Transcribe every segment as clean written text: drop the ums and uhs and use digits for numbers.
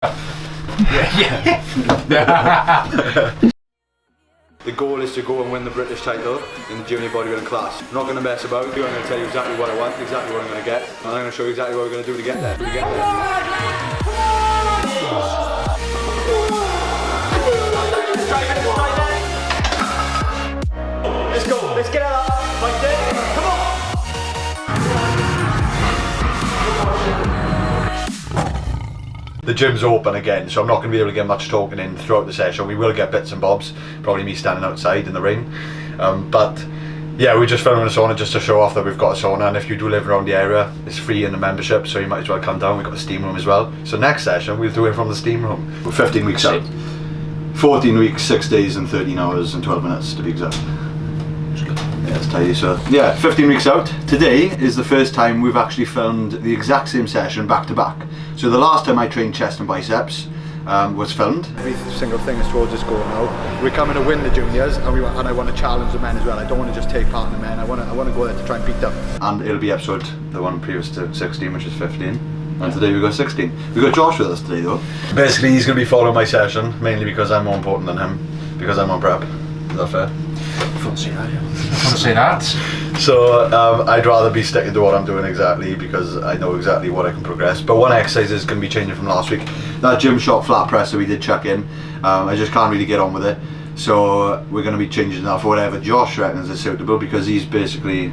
Yeah. The goal is to go and win the British title in the junior bodybuilding class. I'm not going to mess about. I'm going to tell you exactly what I want, exactly what I'm going to get, and I'm going to show you exactly what we're going to do to get there. Let's go. Let's get out. Right there. Come on. The gym's open again, so I'm not going to be able to get much talking in throughout the session. We will get bits and bobs, probably me standing outside in the rain. But yeah, we're just filming a sauna just to show off that we've got a sauna, and if you do live around the area, it's free in the membership, so you might as well come down. We've got a steam room as well. So next session, we'll do it from the steam room. We're 15 weeks out. 14 weeks, 6 days and 13 hours and 12 minutes to be exact. Yeah, it's tidy. So yeah, 15 weeks out. Today is the first time we've actually filmed the exact same session back to back. So the last time I trained chest and biceps was filmed. Every single thing is towards this goal now. We're coming to win the juniors, and I want to challenge the men as well. I don't want to just take part in the men. I want to go there to try and beat them. And it'll be episode the one previous to 16, which is 15. And today we got 16. We got Josh with us today though. Basically, he's going to be following my session mainly because I'm more important than him, because I'm on prep. Is that fair? I can't say that. I can't say that. So I'd rather be sticking to what I'm doing exactly, because I know exactly what I can progress. But one exercise is going to be changing from last week. That gym shot flat press that we did chuck in, I just can't really get on with it. So we're going to be changing that for whatever Josh reckons is suitable, because he's basically,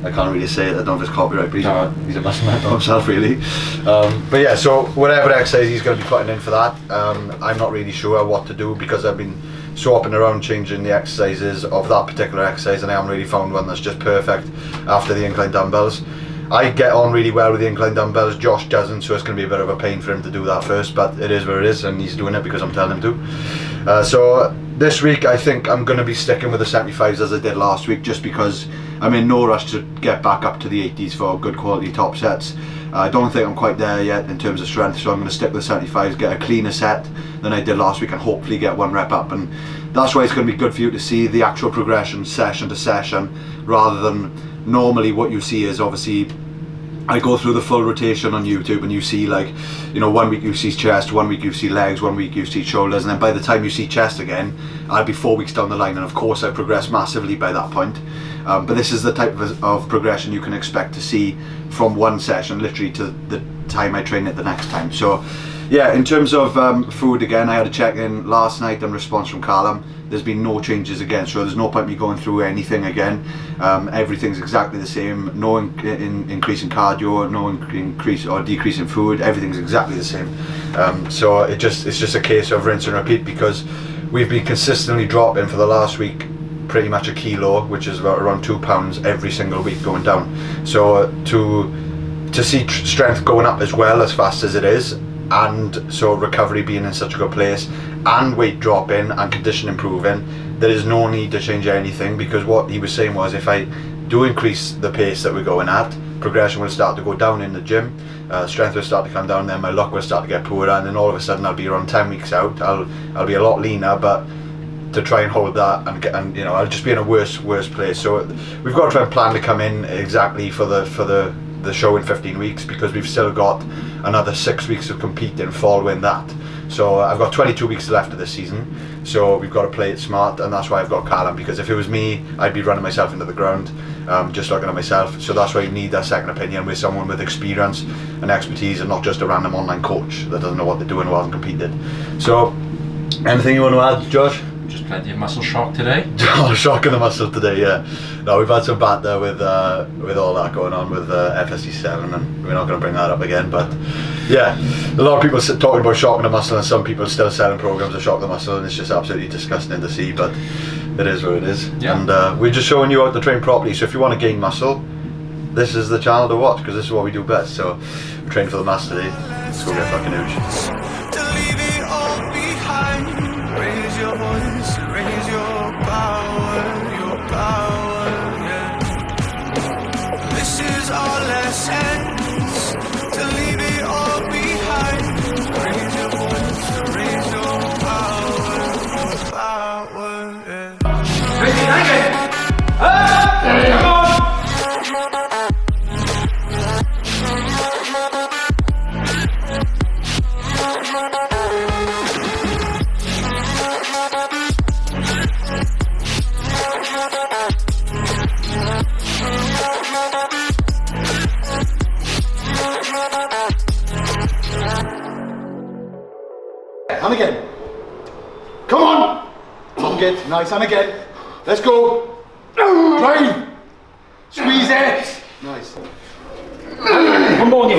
I can't really say it, I don't know if it's copyright, but he's a muscle man himself really. But yeah, so whatever exercise he's going to be putting in for that, I'm not really sure what to do, because I've been swapping around, changing the exercises of that particular exercise, and I haven't really found one that's just perfect after the incline dumbbells. I get on really well with the incline dumbbells, Josh doesn't, so it's going to be a bit of a pain for him to do that first, but it is where it is, and he's doing it because I'm telling him to. So this week I think I'm going to be sticking with the 75s as I did last week, just because I'm in no rush to get back up to the 80s for good quality top sets. I don't think I'm quite there yet in terms of strength, so I'm going to stick with the 75s, get a cleaner set than I did last week, and hopefully get one rep up. And that's why it's going to be good for you to see the actual progression session to session, rather than normally what you see is obviously I go through the full rotation on YouTube, and you see, like, you know, 1 week you see chest, 1 week you see legs, 1 week you see shoulders, and then by the time you see chest again, I'll be 4 weeks down the line, and of course I've progressed massively by that point. But this is the type of progression you can expect to see from one session literally to the time I train it the next time. So yeah, in terms of food, again, I had a check-in last night and response from Callum. There's been no changes again, so there's no point me going through anything again. Everything's exactly the same. No increase in cardio, no increase or decrease in food. Everything's exactly the same. So it's just a case of rinse and repeat, because we've been consistently dropping for the last week pretty much a kilo, which is about around 2 pounds every single week going down. So to see strength going up as well as fast as it is, and so recovery being in such a good place, and weight dropping and condition improving, there is no need to change anything, because what he was saying was, if I do increase the pace that we're going at, progression will start to go down in the gym, strength will start to come down, then my luck will start to get poorer, and then all of a sudden I'll be around 10 weeks out. I'll be a lot leaner, but to try and hold that, and you know, I'll just be in a worse place. So we've got to try and plan to come in exactly for the show in 15 weeks, because we've still got another 6 weeks of competing following that. So I've got 22 weeks left of this season, so we've got to play it smart, and that's why I've got Callum, because if it was me, I'd be running myself into the ground, just looking at myself. So that's why you need that second opinion with someone with experience and expertise, and not just a random online coach that doesn't know what they're doing, who hasn't competed. So anything you want to add, Josh? Just plenty of muscle shock today. Oh, shock in the muscle today, yeah. No, we've had some banter with all that going on with Ep.16, and we're not going to bring that up again. But yeah, a lot of people talking about shocking the muscle, and some people still selling programs to shock the muscle, and it's just absolutely disgusting to see. But it is what it is. Yeah. And we're just showing you how to train properly. So if you want to gain muscle, this is the channel to watch, because this is what we do best. So we're training for the mass today. Let's go get fucking huge. Raise your voice, raise your power, yeah. This is our lessons, to leave it all behind. Raise your voice, raise your power, yeah. Come on! And again. Come on. Long it. Nice. And again. Let's go. Drive. Squeeze it. Nice. One more new.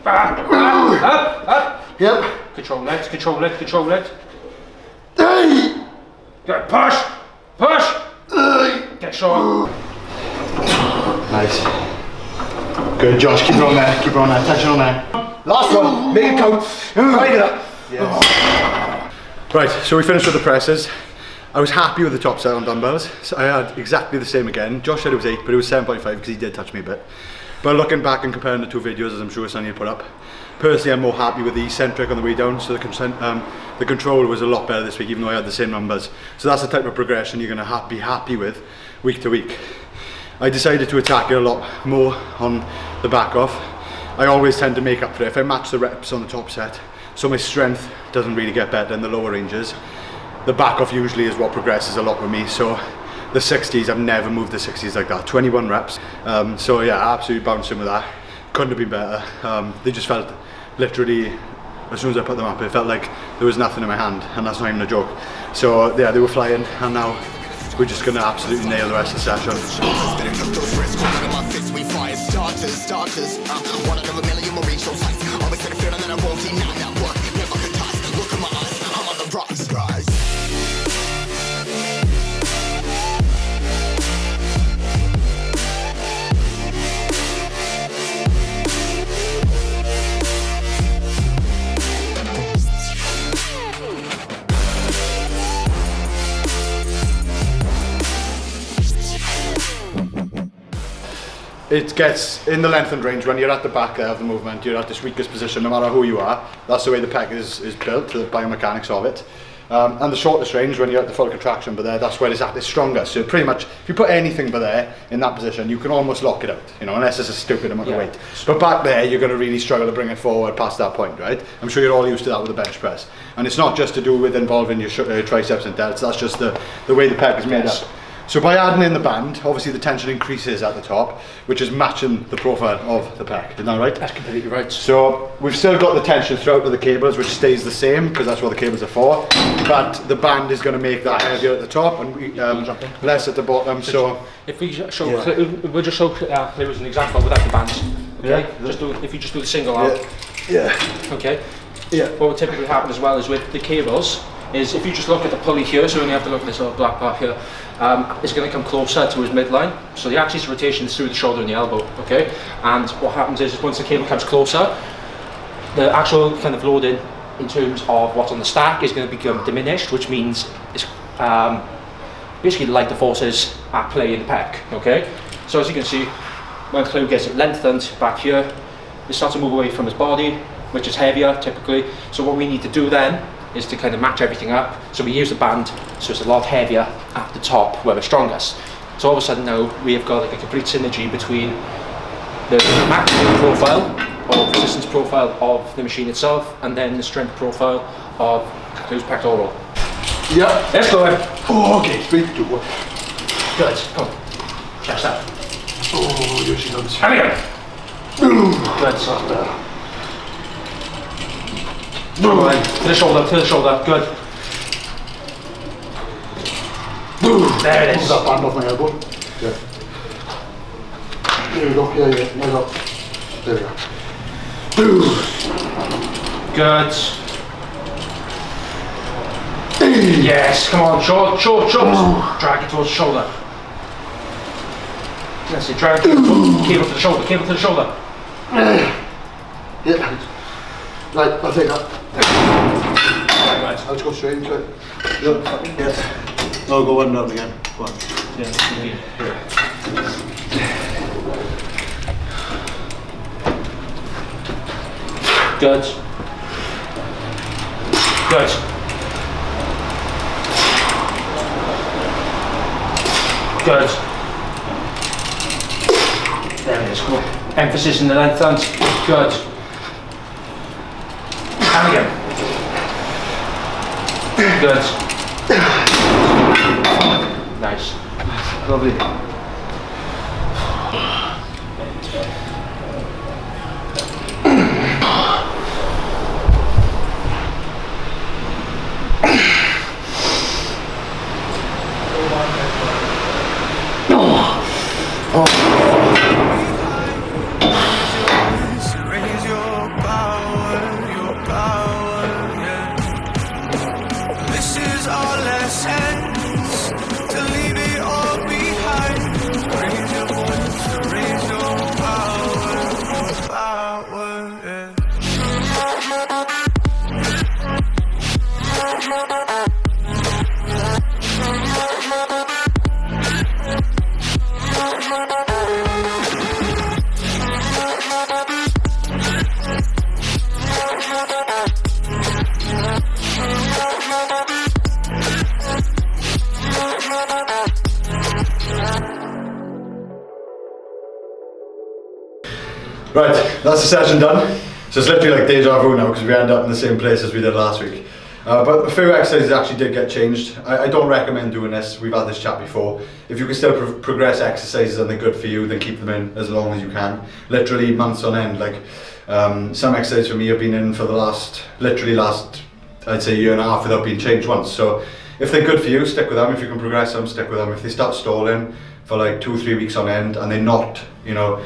Up. Yep. Control it. Hey. Good, push. Get short. Nice. Good, Josh. Keep it on there. Tension on there. Last one. Make it count. Right it up. Yes. Right, so we finished with the presses. I was happy with the top set on dumbbells. So I had exactly the same again. Josh said it was 8, but it was 7.5 because he did touch me a bit. But looking back and comparing the two videos, as I'm sure Sonny put up, personally I'm more happy with the eccentric on the way down, so the control was a lot better this week, even though I had the same numbers. So that's the type of progression you're going to be happy with week to week. I decided to attack it a lot more on the back off. I always tend to make up for it if I match the reps on the top set, so my strength doesn't really get better in the lower ranges. The back off usually is what progresses a lot with me, so the 60s, I've never moved the 60s like that, 21 reps. So yeah, absolutely bouncing with that. Couldn't have been better. They just felt literally, as soon as I put them up, it felt like there was nothing in my hand, and that's not even a joke. So yeah, they were flying, and now we're just gonna absolutely nail the rest of the session. It gets in the lengthened range when you're at the back there of the movement, you're at this weakest position no matter who you are. That's the way the pec is built, the biomechanics of it. And the shortest range when you're at the full contraction, but there, that's where it's at its strongest. So pretty much, if you put anything but there in that position, you can almost lock it out, you know, unless it's a stupid amount of weight. But back there, you're going to really struggle to bring it forward past that point, right? I'm sure you're all used to that with the bench press. And it's not just to do with involving your triceps and delts, that's just the way the pec is made up. So by adding in the band, obviously the tension increases at the top, which is matching the profile of the pec. Isn't that right? That's completely right. So we've still got the tension throughout with the cables, which stays the same because that's what the cables are for. But the band is going to make that heavier at the top and less at the bottom. So if we show, we'll just show Llew as an example without the bands. Okay. Yeah. If you just do the single arm. Yeah. Okay. Yeah. What would typically happen as well is with the cables, is if you just look at the pulley here, so when you have to look at this little black part here, it's going to come closer to his midline. So the axis of rotation is through the shoulder and the elbow, okay? And what happens is once the cable comes closer, the actual kind of loading in terms of what's on the stack is going to become diminished, which means it's basically the lighter forces at play in the pec, okay? So as you can see, when Llew gets it lengthened back here, it starts to move away from his body, which is heavier typically. So what we need to do then is to kind of match everything up. So we use the band, so it's a lot heavier at the top where we're strongest. So all of a sudden now we have got like a complete synergy between the maximum profile or resistance profile of the machine itself and then the strength profile of Lew's pectoral. yeah. Let's go in. Oh, okay. 3, 2, 1. Good, come on. Chest out. Oh, here she comes. And again. Good. To the shoulder, good. There it is. That band off my elbow. Yeah. There we go, yeah, nice up. There we go. Good. Yes, come on, short. Drag it towards the shoulder. That's it, drag it, cable to the shoulder. Yeah. Right, I'll take that. Right. I'll just go straight into it. Yes. I'll go one down again. One. Yeah. Good. There it is, cool. Emphasis in the length and good. And again. Good. Nice. Lovely. Right, that's the session done. So it's literally like deja vu now because we end up in the same place as we did last week. But a few exercises actually did get changed. I don't recommend doing this. We've had this chat before. If you can still progress exercises and they're good for you, then keep them in as long as you can. Literally months on end. Like some exercises for me have been in for the last I'd say year and a half without being changed once. So if they're good for you, stick with them. If you can progress them, stick with them. If they start stalling for like 2 or 3 weeks on end and they're not, you know,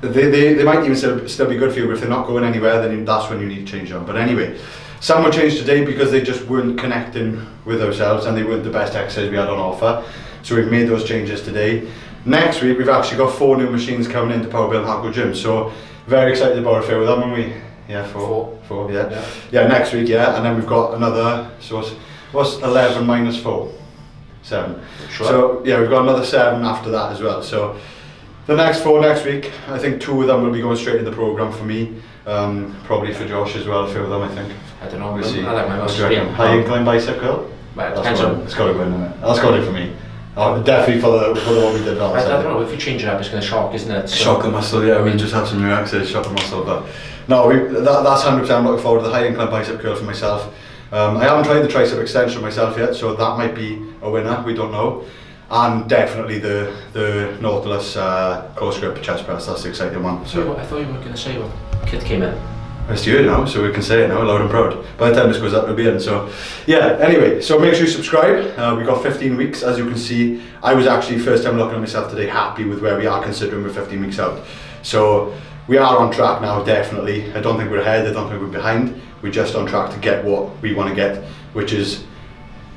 they might even still be good for you, but if they're not going anywhere, then that's when you need to change them. But anyway, some were changed today because they just weren't connecting with ourselves and they weren't the best exercise we had on offer. So we've made those changes today. Next week, we've actually got 4 new machines coming into Powerbuild Hardcore Gym. So very excited about a few of them, aren't we? Yeah, four, yeah, next week, yeah, and then we've got another, so what's 11 minus 4? 7. Sure. So yeah, we've got another 7 after that as well. So the next 4 next week, I think 2 of them will be going straight in the program for me, probably for Josh as well, a few of them I think. I don't know, we'll see. I like my muscles. High incline bicep curl? Well, it depends on. It's got to go in, isn't it? That's got it for me. Definitely for the one we did last I don't know, if you change it up it's going to shock, isn't it? So shock the muscle, yeah, we just have some new exercises, shock the muscle, but no, that's 100%. I'm looking forward to the high incline bicep curl for myself. I haven't tried the tricep extension myself yet, so that might be a winner, we don't know. And definitely the Nautilus close grip chest press, that's the exciting one. So I thought you were going to say what kid came in. It's you now, so we can say it now, loud and proud. By the time this goes up, it'll be in. So, yeah. Anyway, so make sure you subscribe. We got 15 weeks, as you can see. I was actually first time looking at myself today, happy with where we are, considering we're 15 weeks out. So we are on track now, definitely. I don't think we're ahead. I don't think we're behind. We're just on track to get what we want to get, which is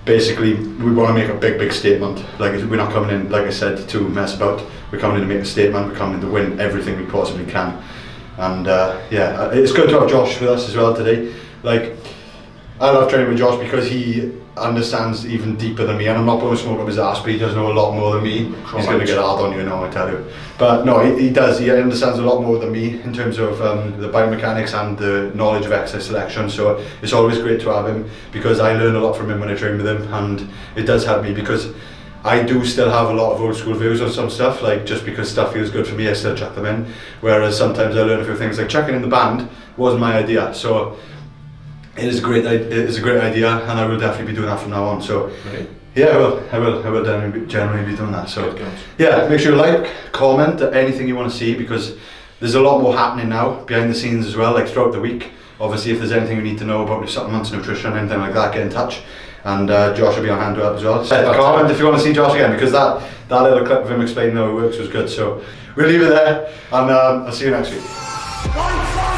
basically we want to make a big statement. Like we're not coming in, like I said, to mess about. We're coming in to make a statement. We're coming in to win everything we possibly can. And yeah, it's good to have Josh with us as well today. Like, I love training with Josh because he understands even deeper than me, and I'm not blowing smoke up his ass, but he does know a lot more than me. He's going to get hard on you now, I tell you. But no, he does. He understands a lot more than me in terms of the biomechanics and the knowledge of exercise selection. So it's always great to have him because I learn a lot from him when I train with him, and it does help me because I do still have a lot of old school views on some stuff, like just because stuff feels good for me I still chuck them in, whereas sometimes I learn a few things, like chucking in the band wasn't my idea, so it is a great idea and I will definitely be doing that from now on. So yeah, I will generally be doing that. So yeah, make sure you like, comment, anything you want to see, because there's a lot more happening now behind the scenes as well, like throughout the week. Obviously if there's anything you need to know about your supplements, nutrition, anything like that, get in touch. And Josh will be on hand to help as well. Comment if you want to see Josh again, because that little clip of him explaining how it works was good. So we'll leave it there, and I'll see you next week.